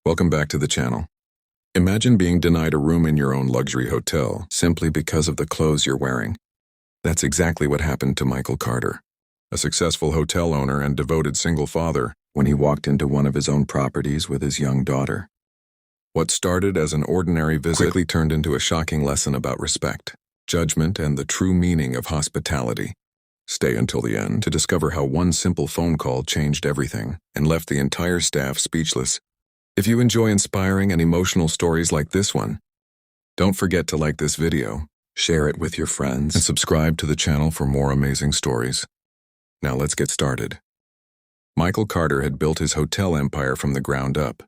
Welcome back to the channel. Imagine being denied a room in your own luxury hotel simply because of the clothes you're wearing. That's exactly what happened to Michael Carter, a successful hotel owner and devoted single father, when he walked into one of his own properties with his young daughter. What started as an ordinary visit quickly turned into a shocking lesson about respect, judgment, and the true meaning of hospitality. Stay until the end to discover how one simple phone call changed everything and left the entire staff speechless. If you enjoy inspiring and emotional stories like this one, don't forget to like this video, share it with your friends, and subscribe to the channel for more amazing stories. Now let's get started. Michael Carter had built his hotel empire from the ground up.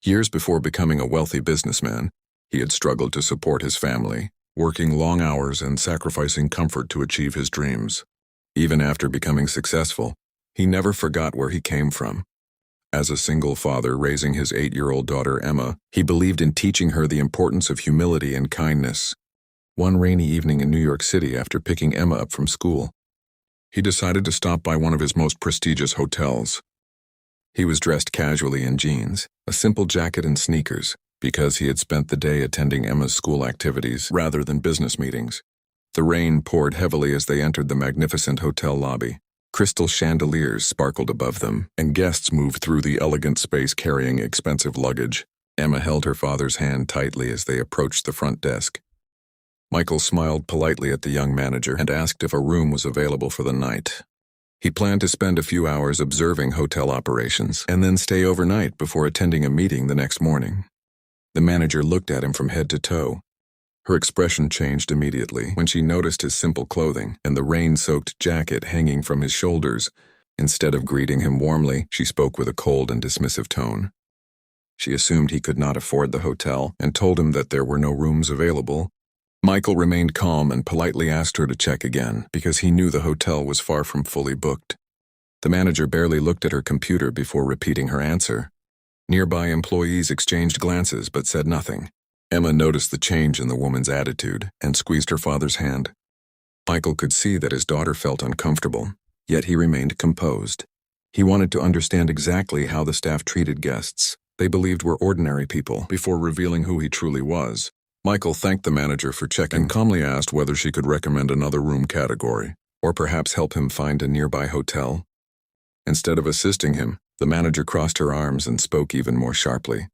Years before becoming a wealthy businessman, he had struggled to support his family, working long hours and sacrificing comfort to achieve his dreams. Even after becoming successful, he never forgot where he came from. As a single father raising his 8-year-old daughter Emma, he believed in teaching her the importance of humility and kindness. One rainy evening in New York City, after picking Emma up from school, he decided to stop by one of his most prestigious hotels. He was dressed casually in jeans, a simple jacket and sneakers, because he had spent the day attending Emma's school activities rather than business meetings. The rain poured heavily as they entered the magnificent hotel lobby. Crystal chandeliers sparkled above them, and guests moved through the elegant space carrying expensive luggage. Emma held her father's hand tightly as they approached the front desk. Michael smiled politely at the young manager and asked if a room was available for the night. He planned to spend a few hours observing hotel operations and then stay overnight before attending a meeting the next morning. The manager looked at him from head to toe. Her expression changed immediately when she noticed his simple clothing and the rain-soaked jacket hanging from his shoulders. Instead of greeting him warmly, she spoke with a cold and dismissive tone. She assumed he could not afford the hotel and told him that there were no rooms available. Michael remained calm and politely asked her to check again because he knew the hotel was far from fully booked. The manager barely looked at her computer before repeating her answer. Nearby employees exchanged glances but said nothing. Emma noticed the change in the woman's attitude and squeezed her father's hand. Michael could see that his daughter felt uncomfortable, yet he remained composed. He wanted to understand exactly how the staff treated guests they believed were ordinary people before revealing who he truly was. Michael thanked the manager for checking and calmly asked whether she could recommend another room category, or perhaps help him find a nearby hotel. Instead of assisting him, the manager crossed her arms and spoke even more sharply.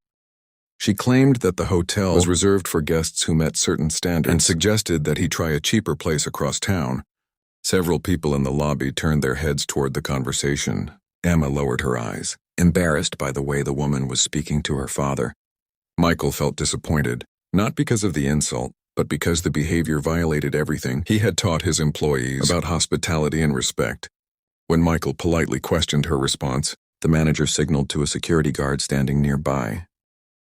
She claimed that the hotel was reserved for guests who met certain standards and suggested that he try a cheaper place across town. Several people in the lobby turned their heads toward the conversation. Emma lowered her eyes, embarrassed by the way the woman was speaking to her father. Michael felt disappointed, not because of the insult, but because the behavior violated everything he had taught his employees about hospitality and respect. When Michael politely questioned her response, the manager signaled to a security guard standing nearby.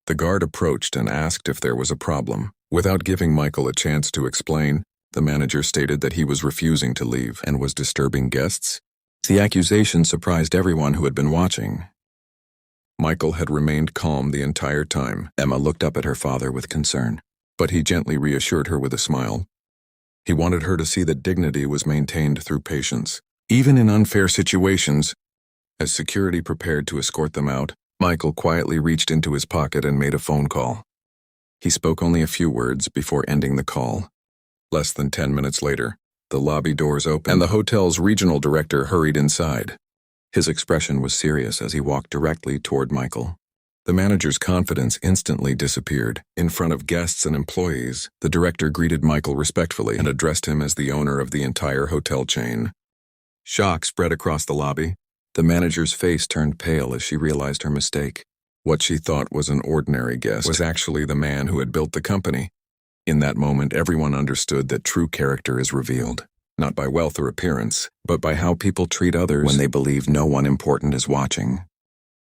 The guard approached and asked if there was a problem. Without giving Michael a chance to explain, the manager stated that he was refusing to leave and was disturbing guests. The accusation surprised everyone who had been watching. Michael had remained calm the entire time. Emma looked up at her father with concern, but he gently reassured her with a smile. He wanted her to see that dignity was maintained through patience, even in unfair situations. As security prepared to escort them out, Michael quietly reached into his pocket and made a phone call. He spoke only a few words before ending the call. Less than 10 minutes later, the lobby doors opened and the hotel's regional director hurried inside. His expression was serious as he walked directly toward Michael. The manager's confidence instantly disappeared. In front of guests and employees, the director greeted Michael respectfully and addressed him as the owner of the entire hotel chain. Shock spread across the lobby. The manager's face turned pale as she realized her mistake. What she thought was an ordinary guest was actually the man who had built the company. In that moment, everyone understood that true character is revealed, not by wealth or appearance, but by how people treat others when they believe no one important is watching.